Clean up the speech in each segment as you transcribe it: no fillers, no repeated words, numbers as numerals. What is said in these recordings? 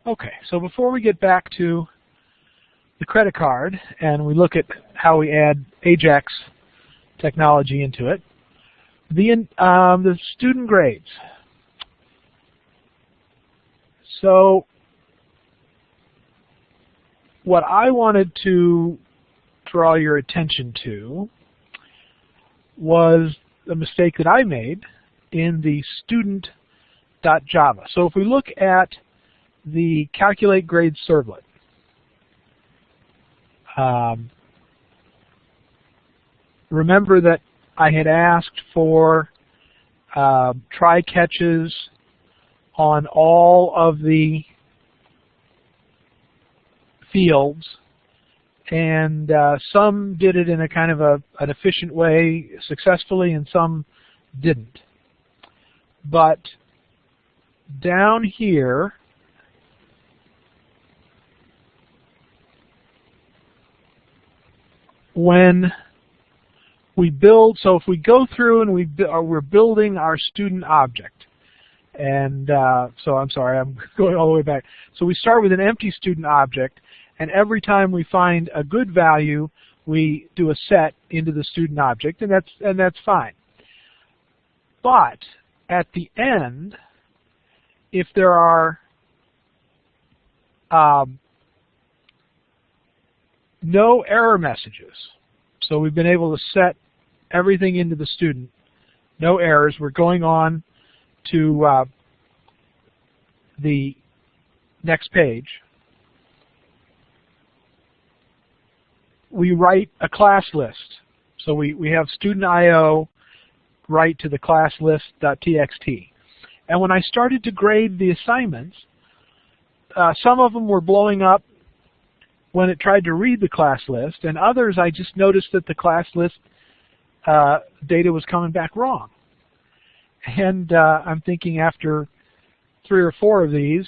Okay, so before we get back to the credit card and we look at how we add Ajax technology into it, the student grades. So what I wanted to draw your attention to was the mistake that I made in the student.java. So if we look at the calculate grade servlet, remember that I had asked for try catches on all of the fields, and some did it in a kind of an efficient way successfully, and some didn't. But down here, when we build, so if we go through and we're building our student object, and so I'm sorry, I'm going all the way back. So we start with an empty student object, and every time we find a good value, we do a set into the student object, and that's fine. But at the end, if there are no error messages, so we've been able to set everything into the student, no errors, we're going on to the next page. We write a class list. So we have student IO write to the class list.txt. And when I started to grade the assignments, some of them were blowing up when it tried to read the class list, and others I just noticed that the class list data was coming back wrong. And I'm thinking after 3 or 4 of these,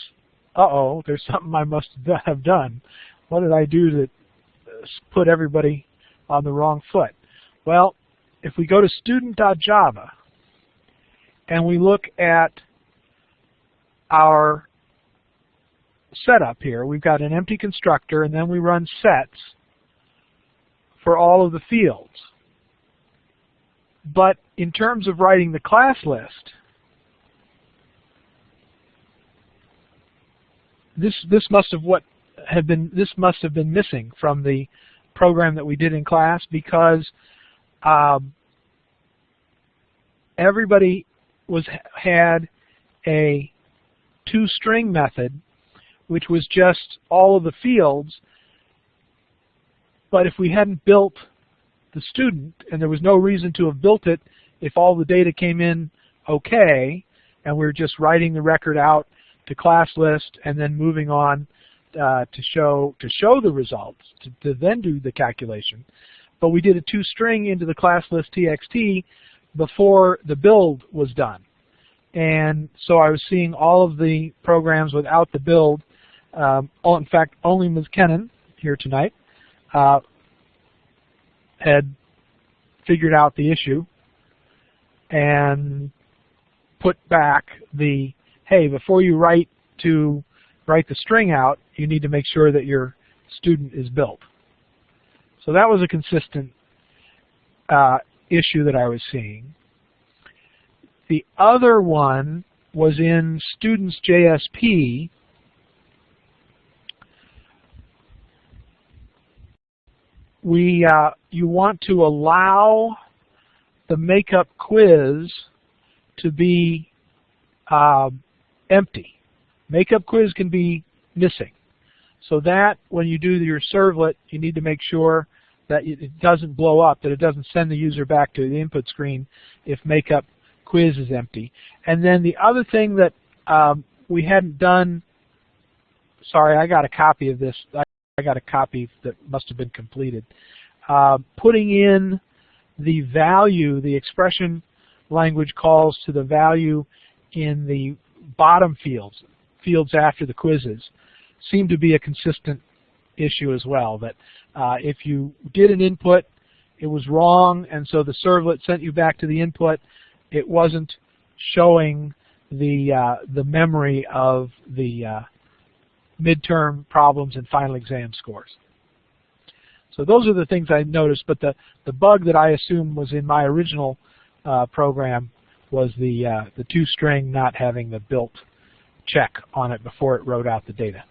uh-oh, there's something I must have done. What did I do to put everybody on the wrong foot? Well, if we go to student.java and we look at our setup here, we've got an empty constructor, and then we run sets for all of the fields. But in terms of writing the class list, this must have been missing from the program that we did in class, because everybody had a toString method, which was just all of the fields. But if we hadn't built the student, and there was no reason to have built it if all the data came in okay, and we're just writing the record out to class list and then moving on to show the results, to then do the calculation. But we did a toString into the class list txt before the build was done. And so I was seeing all of the programs without the build. In fact, only Ms. Kennan here tonight had figured out the issue and put back the, hey, before you write the string out, you need to make sure that your student is built. So that was a consistent issue that I was seeing. The other one was in students JSP. You want to allow the makeup quiz to be empty. Makeup quiz can be missing. So that when you do your servlet, you need to make sure that it doesn't blow up, that it doesn't send the user back to the input screen if makeup quiz is empty. And then the other thing that we hadn't done, sorry, I got a copy of this. I got a copy that must have been completed. Putting in the value, the expression language calls to the value in the bottom fields after the quizzes, seem to be a consistent issue as well, that if you did an input, it was wrong, and so the servlet sent you back to the input, it wasn't showing the memory of the midterm problems and final exam scores. So those are the things I noticed, but the bug that I assume was in my original program was the toString not having the built check on it before it wrote out the data.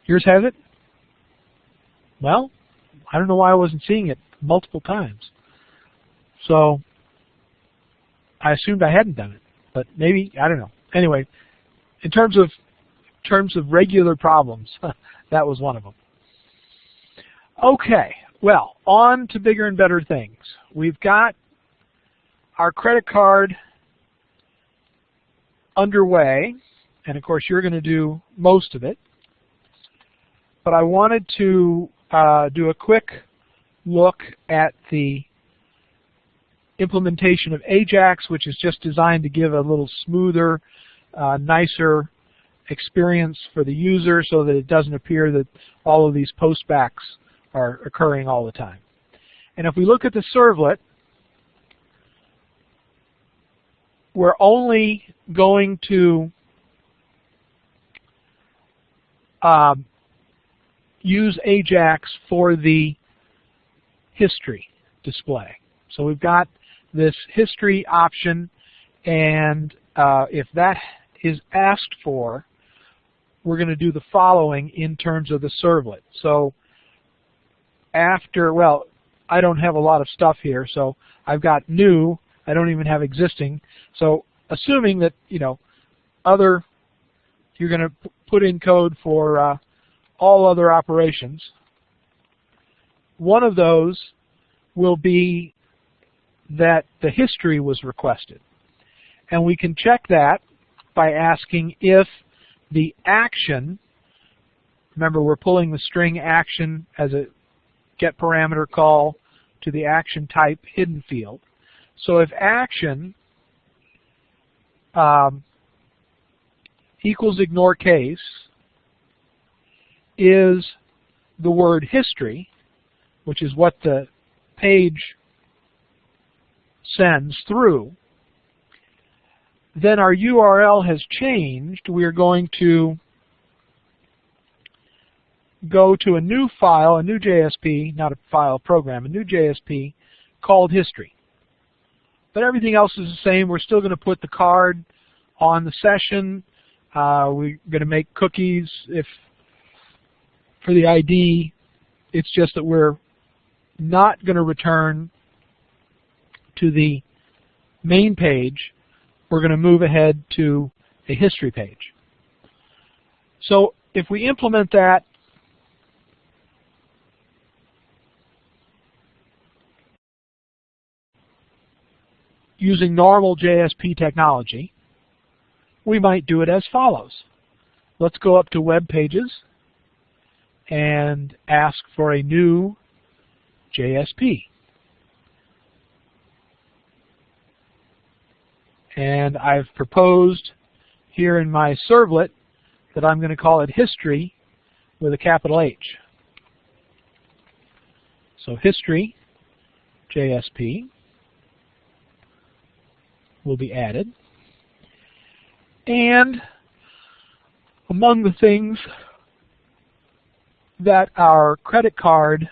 Yours has it? Well, I don't know why I wasn't seeing it multiple times. So I assumed I hadn't done it, but maybe, I don't know. Anyway, in terms of regular problems, that was one of them. Okay, well, on to bigger and better things. We've got our credit card underway, and of course you're going to do most of it. But I wanted to do a quick look at the implementation of Ajax, which is just designed to give a little smoother, nicer experience for the user so that it doesn't appear that all of these postbacks are occurring all the time. And if we look at the servlet, we're only going to use Ajax for the history display. So we've got this history option, and if that is asked for, we're going to do the following in terms of the servlet. So after, well, I don't have a lot of stuff here, so I've got new, I don't even have existing. So assuming that, you know, you're going to put in code for all other operations, one of those will be that the history was requested. And we can check that by asking if the action, remember we're pulling the string action as a get parameter call to the action type hidden field. So if action equals ignore case is the word history, which is what the page sends through, then our URL has changed. We are going to go to a new file, a new JSP, not a file, program, a new JSP called history. But everything else is the same. We're still going to put the card on the session. We're going to make cookies for the ID. It's just that we're not going to return to the main page. We're going to move ahead to a history page. So if we implement that using normal JSP technology, we might do it as follows. Let's go up to Web Pages and ask for a new JSP. And I've proposed here in my servlet that I'm going to call it history with a capital H. So history JSP will be added. And among the things that our credit card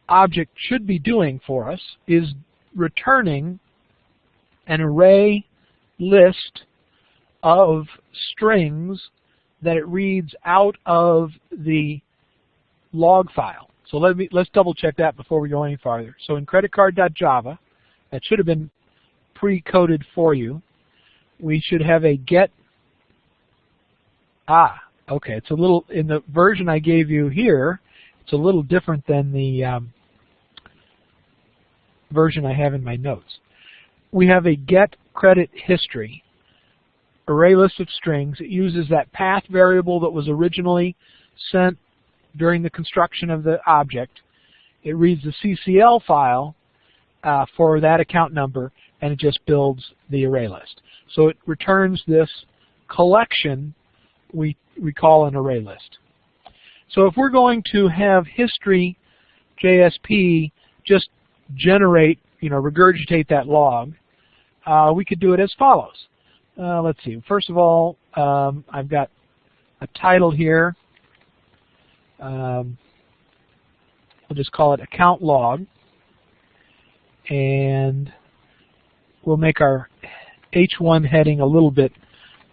object should be doing for us is returning an array list of strings that it reads out of the log file. So let's double check that before we go any farther. So in creditcard.java, that should have been pre-coded for you. We should have a get. Okay, it's a little, in the version I gave you here, it's a little different than the version I have in my notes. We have a get credit history, array list of strings. It uses that path variable that was originally sent during the construction of the object. It reads the CCL file for that account number, and it just builds the array list. So it returns this collection we call an array list. So if we're going to have history JSP just generate, regurgitate that log, we could do it as follows. let's see. First of all, I've got a title here. We'll just call it account log, and we'll make our H1 heading a little bit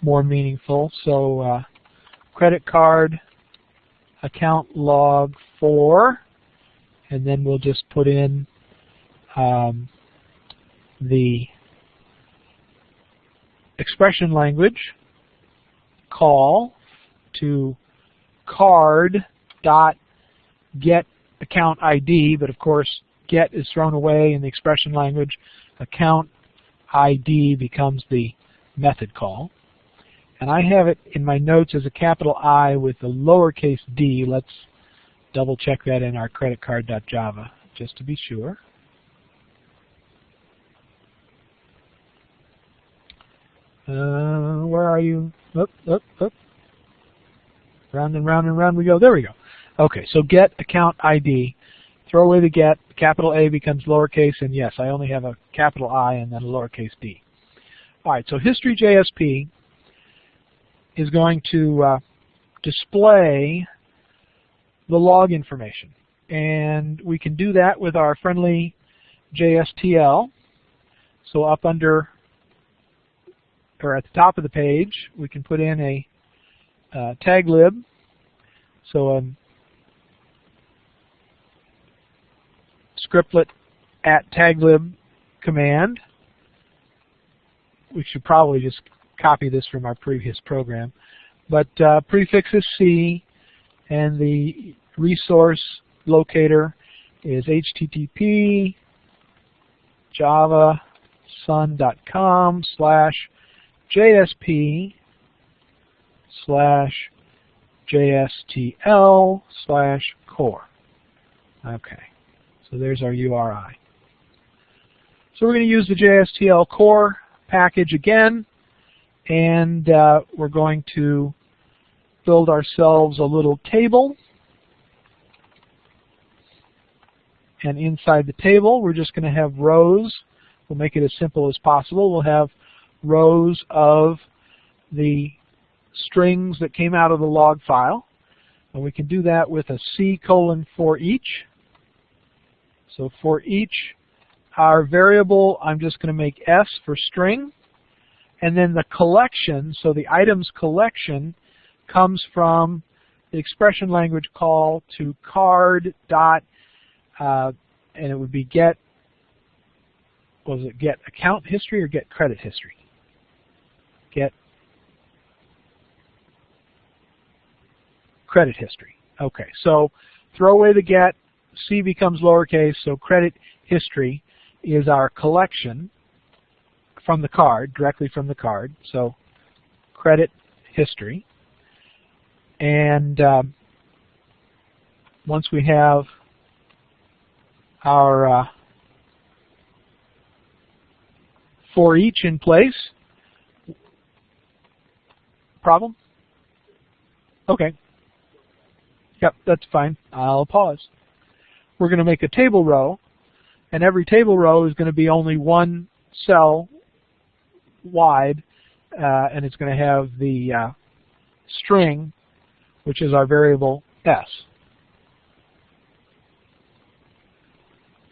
more meaningful. So credit card account log 4, and then we'll just put in the expression language call to card.getAccountID, but of course get is thrown away in the expression language. Account ID becomes the method call. And I have it in my notes as a capital I with a lowercase d. Let's double check that in our creditcard.java just to be sure. Where are you? Up. Round and round and round we go. There we go. Okay, so get account ID. Throw away the get. Capital A becomes lowercase, and yes, I only have a capital I and then a lowercase d. All right, so history JSP is going to display the log information. And we can do that with our friendly JSTL. So up under, or at the top of the page, we can put in a taglib. So scriptlet at taglib command. We should probably just copy this from our previous program. But prefix is C, and the resource locator is http javasun.com/JSP/JSTL/core. Okay, so there's our URI. So we're going to use the JSTL core package again, and we're going to build ourselves a little table. And inside the table, we're just going to have rows. We'll make it as simple as possible. We'll have rows of the strings that came out of the log file. And we can do that with a C:for each. So for each, our variable, I'm just going to make S for string. And then the collection, so the items collection, comes from the expression language call to card dot, and it would be get, what was it, get account history or get credit history? Get credit history. Okay, so throw away the get, C becomes lowercase, so credit history is our collection from the card, directly from the card, so credit history. And once we have our for each in place, problem? Okay. Yep, that's fine. I'll pause. We're going to make a table row, and every table row is going to be only one cell wide, and it's going to have the string, which is our variable S.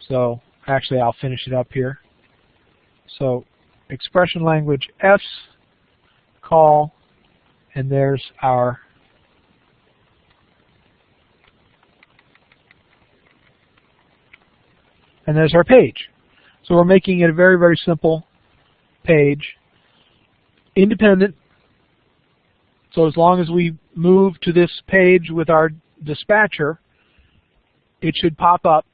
So actually I'll finish it up here. So expression language S, call, and there's our page. So we're making it a very, very simple page, independent. So as long as we move to this page with our dispatcher, it should pop up.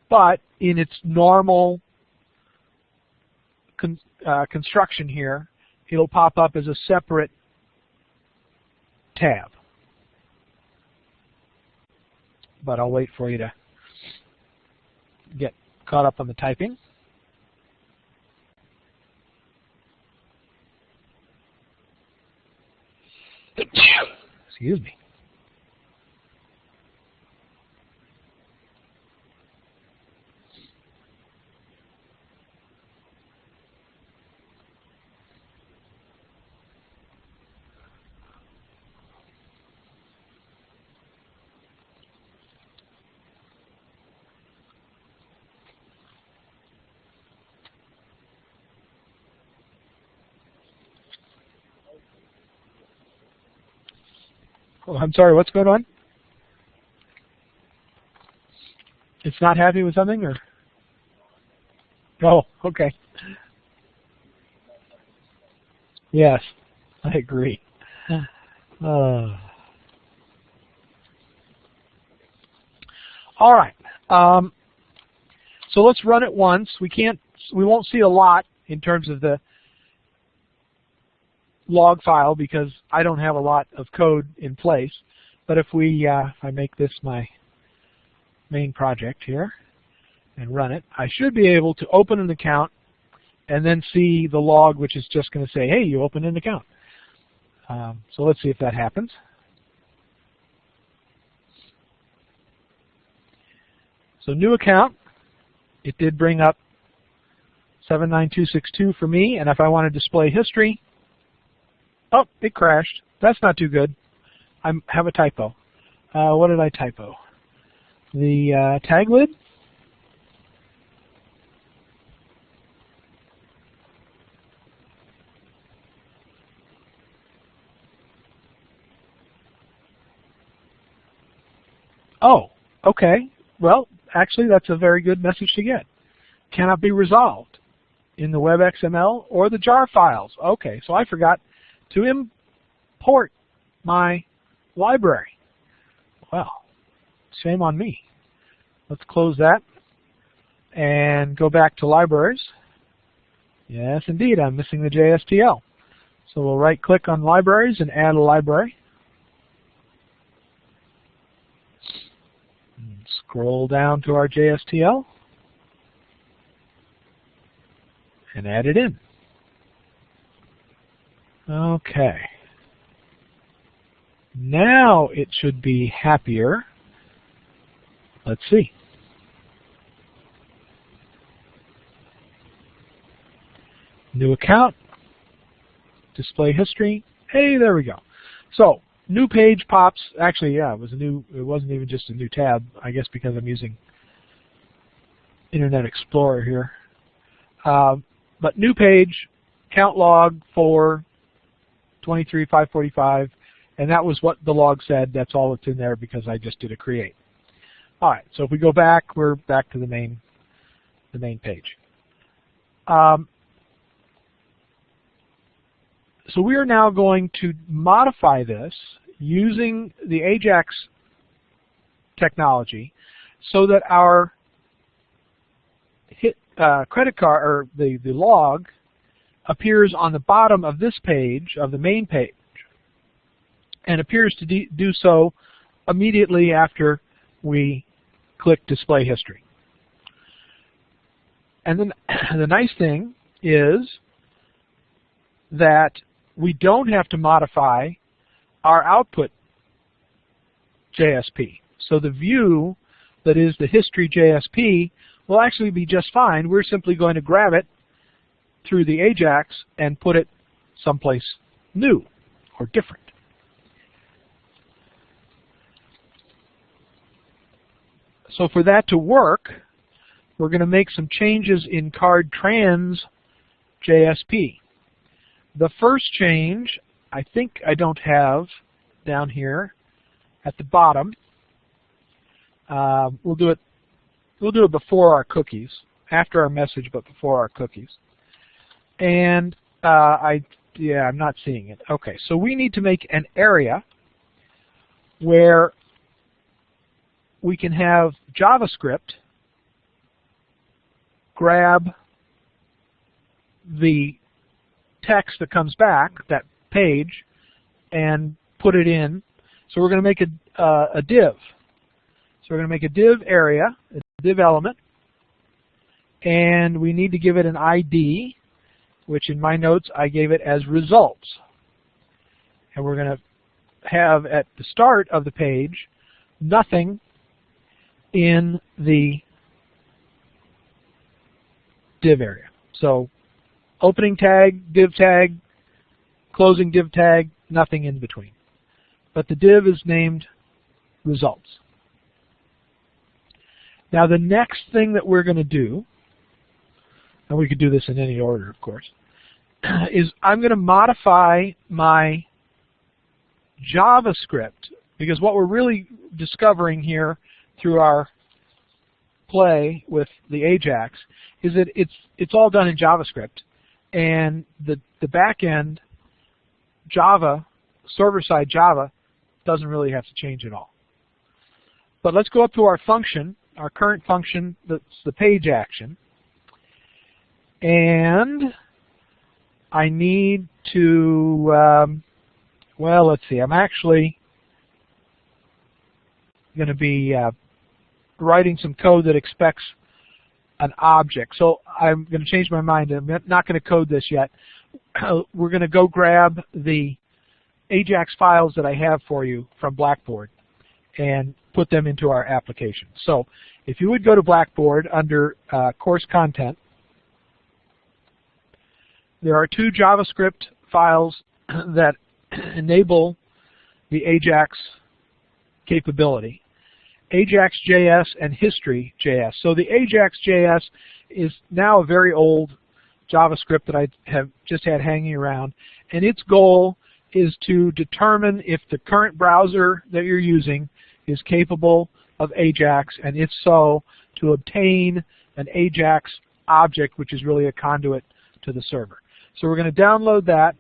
But in its normal construction here, it'll pop up as a separate tab. But I'll wait for you to get caught up on the typing. Excuse me. Oh, I'm sorry, what's going on? It's not happy with something, or? Oh, okay. Yes, I agree. All right. So let's run it once. We won't see a lot in terms of the log file because I don't have a lot of code in place. But if I make this my main project here and run it, I should be able to open an account and then see the log, which is just going to say, hey, you opened an account. So let's see if that happens. So new account, it did bring up 79262 for me, and if I want to display history, oh, it crashed. That's not too good. I have a typo. What did I typo? The tag lid? Oh, okay. Well, actually, that's a very good message to get. Cannot be resolved in the web XML or the jar files. Okay, so I forgot to import my library. Well, shame on me. Let's close that and go back to libraries. Yes, indeed, I'm missing the JSTL. So we'll right-click on libraries and add a library. Scroll down to our JSTL and add it in. Okay. Now it should be happier. Let's see. New account, display history. Hey, there we go. So new page pops. Actually, yeah, it wasn't even just a new tab. I guess because I'm using Internet Explorer here. But new page, count log for 23,545, and that was what the log said. That's all that's in there because I just did a create. All right. So if we go back, we're back to the main page. So we are now going to modify this using the Ajax technology so that our credit card, or the log, appears on the bottom of this page, of the main page, and appears to do so immediately after we click Display History. And then the nice thing is that we don't have to modify our output JSP. So the view that is the history JSP will actually be just fine. We're simply going to grab it through the Ajax and put it someplace new or different. So for that to work, we're going to make some changes in card trans JSP. The first change, I think I don't have down here at the bottom. We'll do it before our cookies, after our message, but before our cookies. And I'm not seeing it. Okay, so we need to make an area where we can have JavaScript grab the text that comes back, that page, and put it in. So we're going to make a div. So we're going to make a div area, a div element, and we need to give it an ID, which in my notes I gave it as results. And we're going to have at the start of the page nothing in the div area. So opening tag, div tag, closing div tag, nothing in between. But the div is named results. Now the next thing that we're going to do, and we could do this in any order, of course, is I'm going to modify my JavaScript, because what we're really discovering here through our play with the Ajax is that it's all done in JavaScript, and the back end Java, server-side Java, doesn't really have to change at all. But let's go up to our function, our current function, that's the page action, and I need to, well, let's see, I'm actually going to be writing some code that expects an object. So I'm going to change my mind. I'm not going to code this yet. We're going to go grab the Ajax files that I have for you from Blackboard and put them into our application. So if you would go to Blackboard under course content, there are two JavaScript files that enable the Ajax capability, Ajax.js and History.js. So the Ajax.js is now a very old JavaScript that I have just had hanging around, and its goal is to determine if the current browser that you're using is capable of Ajax, and if so, to obtain an Ajax object, which is really a conduit to the server. So we're going to download that,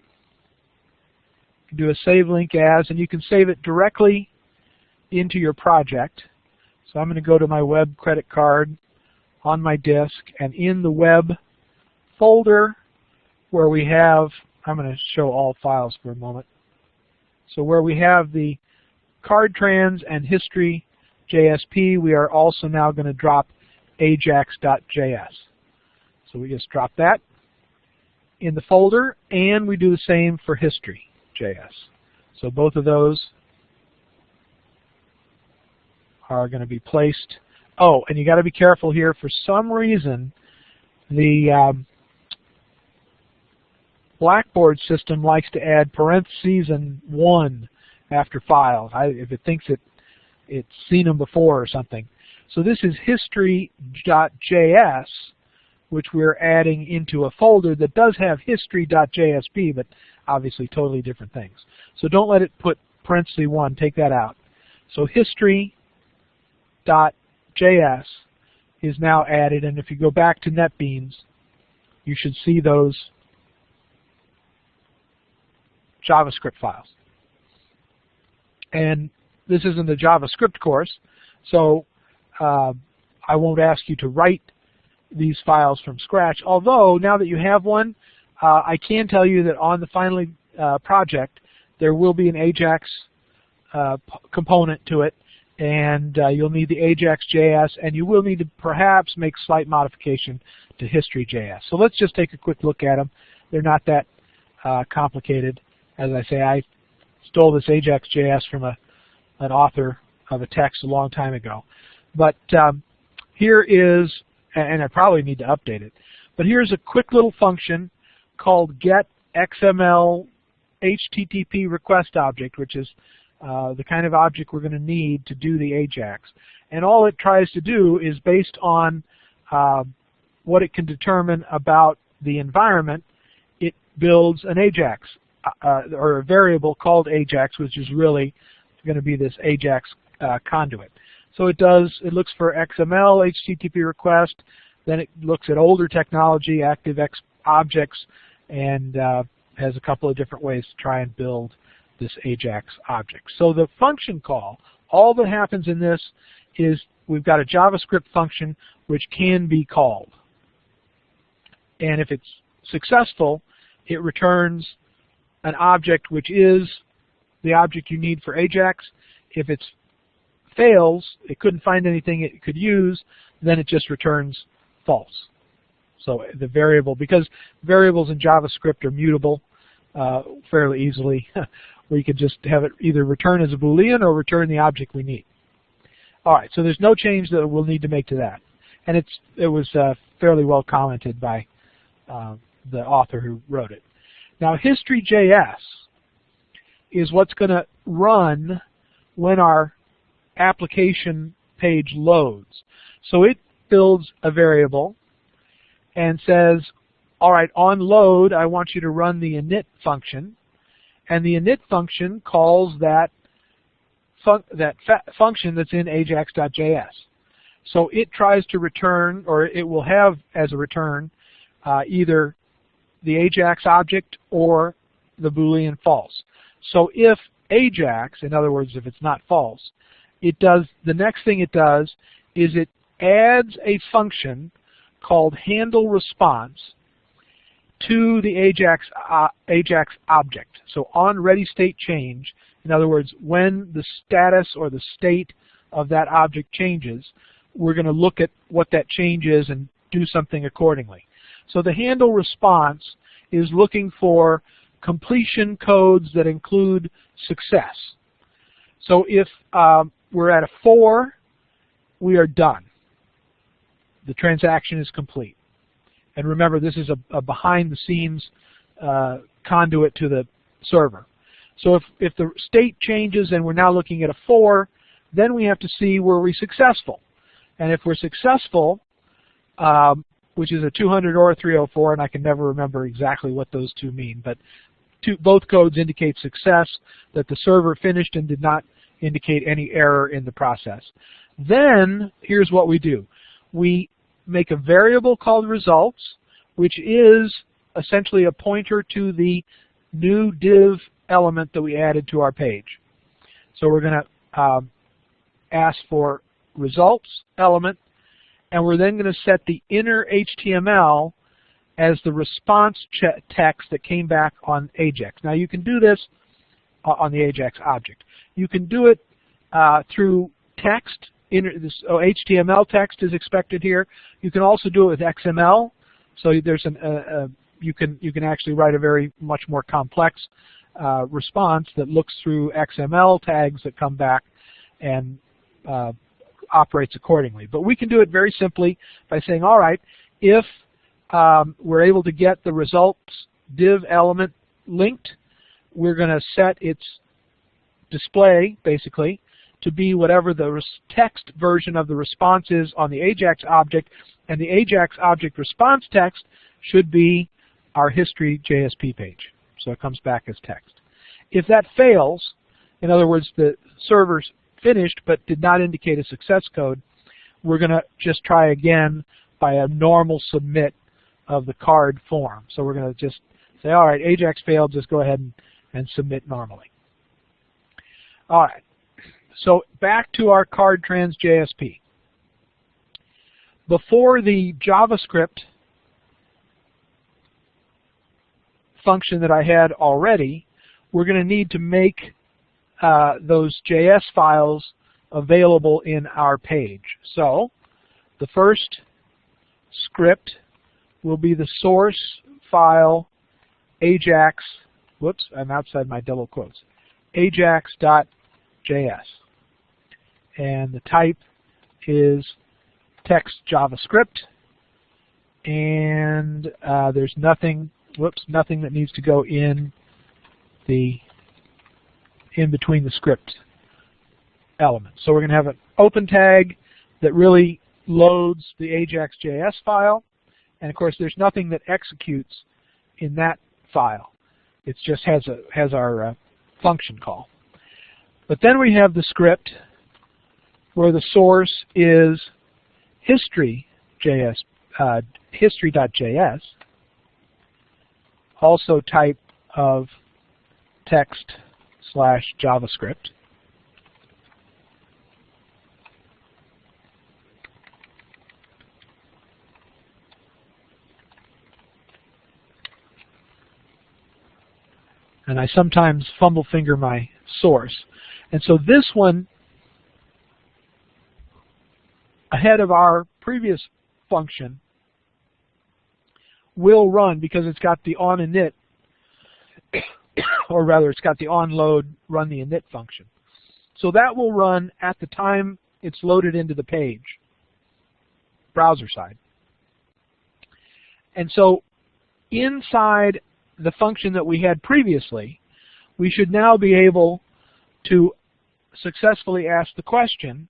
do a save link as, and you can save it directly into your project. So I'm going to go to my web credit card on my disk, and in the web folder where we have, I'm going to show all files for a moment. So where we have the CardTrans and History.jsp, we are also now going to drop Ajax.js. So we just drop that in the folder, and we do the same for History.js. So both of those are going to be placed. Oh, and you got to be careful here. For some reason, the Blackboard system likes to add parentheses and 1 after files, if it thinks it's seen them before or something. So this is History.js, which we're adding into a folder that does have History.jsp, but obviously totally different things. So don't let it put parenthesis 1. Take that out. So History.js is now added, and if you go back to NetBeans, you should see those JavaScript files. And this isn't a JavaScript course, so I won't ask you to write these files from scratch, although now that you have one, I can tell you that on the final project there will be an Ajax component to it, and you'll need the Ajax.js, and you will need to perhaps make slight modification to History.js. So let's just take a quick look at them. They're not that complicated. As I say, I stole this Ajax.js from an author of a text a long time ago. But here is, and I probably need to update it, but here's a quick little function called getXML HTTP request object, which is the kind of object we're going to need to do the Ajax. And all it tries to do is, based on what it can determine about the environment, it builds an Ajax, or a variable called Ajax, which is really going to be this Ajax conduit. So it looks for XML HTTP request, then it looks at older technology, ActiveX objects, and has a couple of different ways to try and build this Ajax object. So the function call, all that happens in this is we've got a JavaScript function which can be called. And if it's successful, it returns an object which is the object you need for Ajax. If it fails, it couldn't find anything it could use, then it just returns false. So the variable, because variables in JavaScript are mutable fairly easily, where you could just have it either return as a Boolean or return the object we need. All right, so there's no change that we'll need to make to that. And it was fairly well commented by the author who wrote it. Now, History.js is what's going to run when our application page loads. So it builds a variable and says, all right, on load, I want you to run the init function, and the init function calls that function that's in ajax.js. So it tries to return, or it will have as a return, either the Ajax object or the Boolean false. So if Ajax, in other words, if it's not false, the next thing it does is it adds a function called handle response to the Ajax object. So on ready state change, in other words, when the status or the state of that object changes, we're going to look at what that change is and do something accordingly. So the handle response is looking for completion codes that include success. So if we're at a 4, we are done. The transaction is complete. And remember, this is a behind-the-scenes conduit to the server. So if the state changes and we're now looking at a 4, then we have to see, were we successful? And if we're successful, which is a 200 or a 304, and I can never remember exactly what those two mean, but both codes indicate success, that the server finished and did not indicate any error in the process. Then, here's what we do. We make a variable called results, which is essentially a pointer to the new div element that we added to our page. So we're going to ask for results element, and we're then going to set the inner HTML as the response text that came back on Ajax. Now you can do this on the Ajax object. You can do it through text. HTML text is expected here. You can also do it with XML. So there's you can actually write a much more complex response that looks through XML tags that come back and operates accordingly. But we can do it very simply by saying, all right, if we're able to get the results div element linked, we're going to set its display, basically, to be whatever the text version of the response is on the Ajax object, and the Ajax object response text should be our history JSP page. So it comes back as text. If that fails, in other words, the server's finished but did not indicate a success code, we're going to just try again by a normal submit of the card form. So we're going to just say, all right, Ajax failed, just go ahead and submit normally. All right, so back to our card trans JSP. Before the JavaScript function that I had already, we're going to need to make those JS files available in our page. So the first script will be the source file Ajax, whoops, I'm outside my double quotes, ajax.js. And the type is text JavaScript, and there's nothing that needs to go in between the script elements. So we're going to have an open tag that really loads the Ajax.js file, and of course there's nothing that executes in that file. It just has our function call. But then we have the script where the source is history.js, also type of text/JavaScript. And I sometimes fumble finger my source. And so this one, ahead of our previous function, will run because it's got the onInit, or rather it's got the onload run the init function. So that will run at the time it's loaded into the page, browser side. And so inside the function that we had previously, we should now be able to successfully ask the question,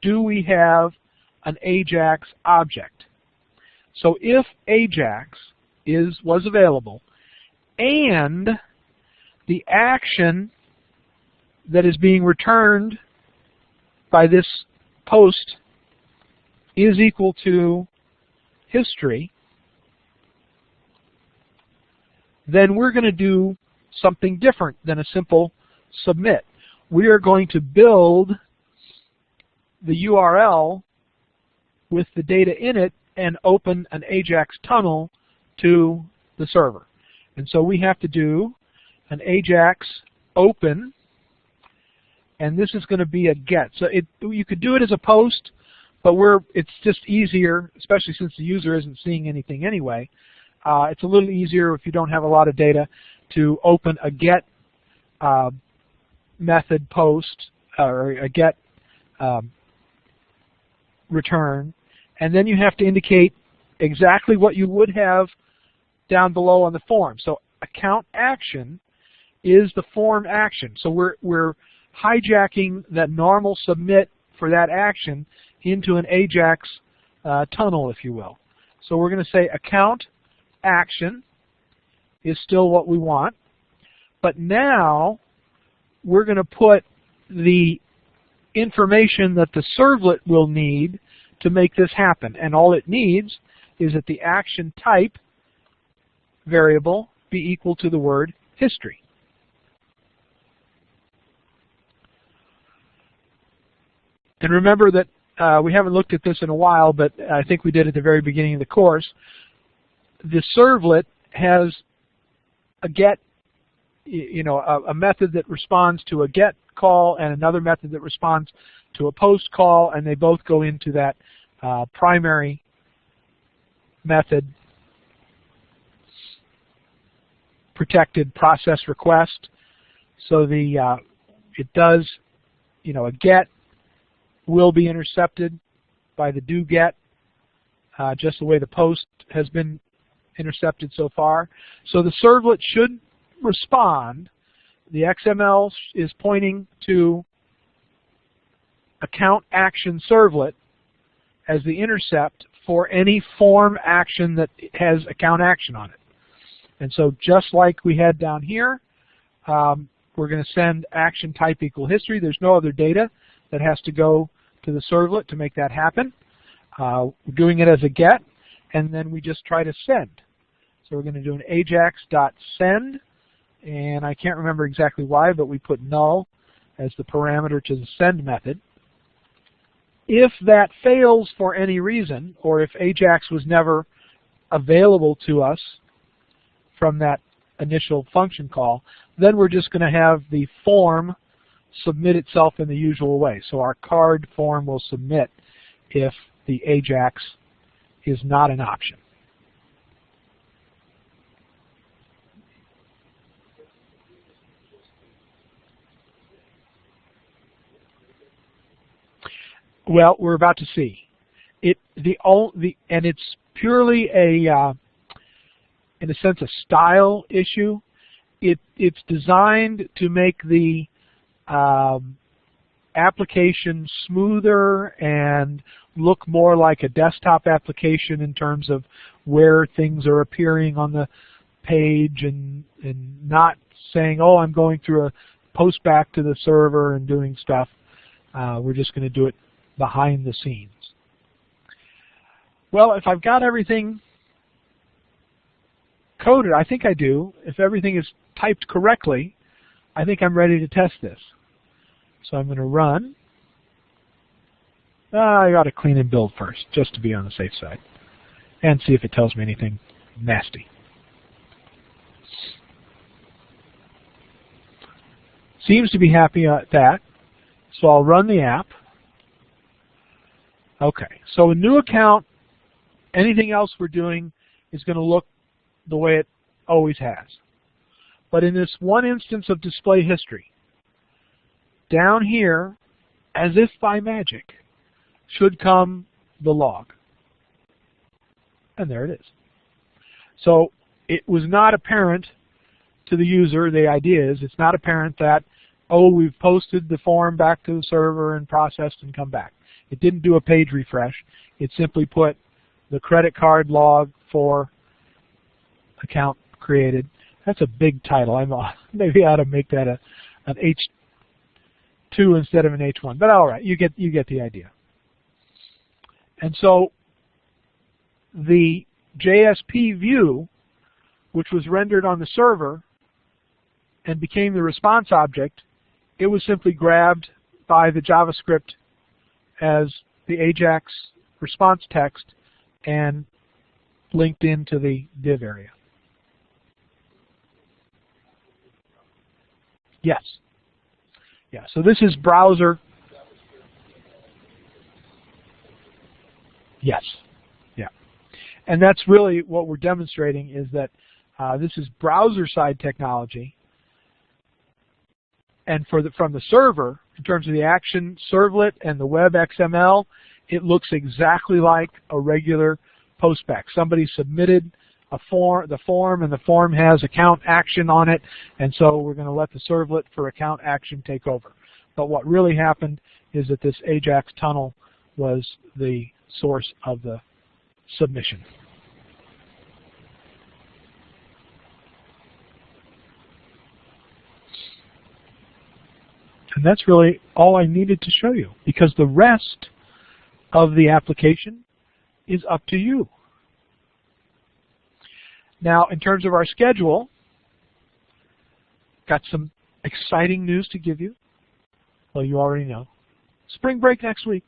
do we have an Ajax object? So if Ajax was available and the action that is being returned by this post is equal to history, then we're going to do something different than a simple submit. We are going to build the URL with the data in it and open an AJAX tunnel to the server. And so we have to do an AJAX open, and this is going to be a get. So you could do it as a post, but it's just easier, especially since the user isn't seeing anything anyway. It's a little easier if you don't have a lot of data to open a get method post or a get return, and then you have to indicate exactly what you would have down below on the form. So account action is the form action. So we're hijacking that normal submit for that action into an AJAX tunnel, if you will. So we're going to say account action is still what we want, but now we're going to put the information that the servlet will need to make this happen. And all it needs is that the action type variable be equal to the word history. And remember that we haven't looked at this in a while, but I think we did at the very beginning of the course. The servlet has a get, a method that responds to a get call and another method that responds to a post call, and they both go into that primary method protected process request. So it does, a get will be intercepted by the do get, just the way the post has been intercepted so far. So the servlet should respond. The XML is pointing to account action servlet as the intercept for any form action that has account action on it. And so just like we had down here, we're going to send action type equal history. There's no other data that has to go to the servlet to make that happen. We're doing it as a get, and then we just try to send. So we're going to do an ajax.send, and I can't remember exactly why, but we put null as the parameter to the send method. If that fails for any reason, or if Ajax was never available to us from that initial function call, then we're just going to have the form submit itself in the usual way. So our card form will submit if the Ajax is not an option. Well, we're about to see. And it's purely a, in a sense, a style issue. It's designed to make the application smoother and look more like a desktop application in terms of where things are appearing on the page, and not saying, oh, I'm going through a post back to the server and doing stuff. We're just going to do it behind the scenes. Well, if I've got everything coded, I think I do. If everything is typed correctly, I think I'm ready to test this. So I'm going to run. I ought to clean and build first, just to be on the safe side, and see if it tells me anything nasty. Seems to be happy at that, so I'll run the app. Okay, so a new account, anything else we're doing is going to look the way it always has. But in this one instance of display history, down here, as if by magic, should come the log. And there it is. So it was not apparent to the user, the idea is, it's not apparent that, oh, we've posted the form back to the server and processed and come back. It didn't do a page refresh. It simply put the credit card log for account created, That's a big title. Maybe I ought to make that an H2 instead of an H1. But all right, you get the idea. And so the JSP view, which was rendered on the server and became the response object, it was simply grabbed by the JavaScript as the AJAX response text and linked into the div area. Yes. Yeah, so this is browser. Yes. Yeah. And that's really what we're demonstrating, is that this is browser-side technology. And from the server, in terms of the action servlet and the web XML, it looks exactly like a regular postback. Somebody submitted the form, and the form has account action on it, and so we're going to let the servlet for account action take over. But what really happened is that this AJAX tunnel was the source of the submission. And that's really all I needed to show you, because the rest of the application is up to you. Now, in terms of our schedule, got some exciting news to give you. Well, you already know. Spring break next week.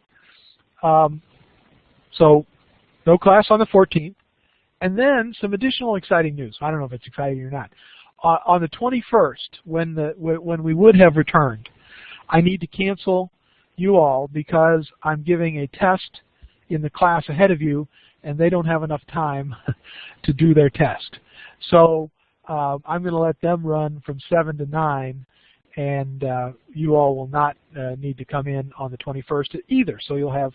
So no class on the 14th. And then some additional exciting news. I don't know if it's exciting or not. On the 21st, when we would have returned, I need to cancel you all because I'm giving a test in the class ahead of you, and they don't have enough time to do their test. So I'm going to let them run from 7 to 9, and you all will not need to come in on the 21st either. So you'll have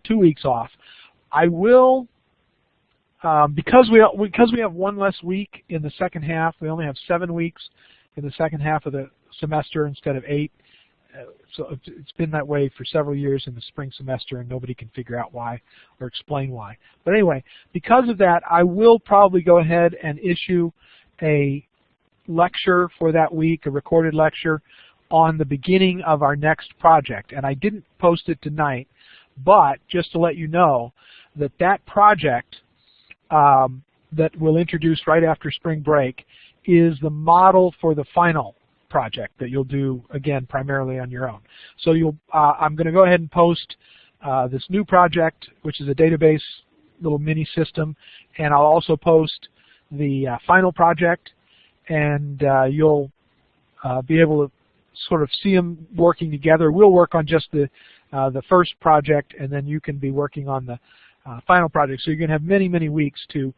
2 weeks off. I will, because we have one less week in the second half. We only have 7 weeks in the second half of the semester instead of 8. So it's been that way for several years in the spring semester, and nobody can figure out why or explain why. But anyway, because of that, I will probably go ahead and issue a lecture for that week, a recorded lecture, on the beginning of our next project. And I didn't post it tonight, but just to let you know that that project that we'll introduce right after spring break is the model for the final project that you'll do, again, primarily on your own. So I'm going to go ahead and post this new project, which is a database little mini system, and I'll also post the final project, and you'll be able to sort of see them working together. We'll work on just the first project, and then you can be working on the final project. So you're going to have many, many weeks to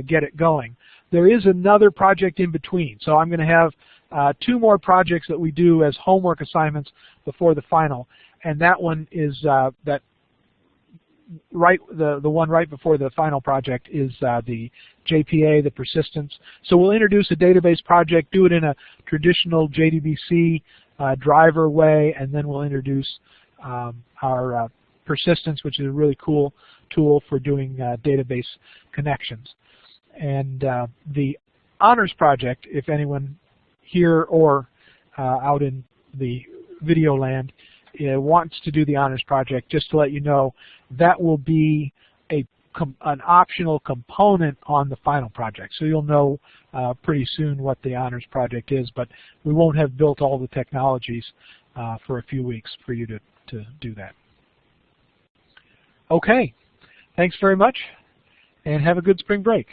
get it going. There is another project in between, so I'm going to have 2 more projects that we do as homework assignments before the final, and that one is the one right before the final project is the JPA, the persistence. So we'll introduce a database project, do it in a traditional JDBC driver way, and then we'll introduce our persistence, which is a really cool tool for doing database connections. And the honors project, if anyone here or out in the video land wants to do the honors project, just to let you know, that will be an optional component on the final project. So you'll know pretty soon what the honors project is, but we won't have built all the technologies for a few weeks for you to do that. Okay, thanks very much, and have a good spring break.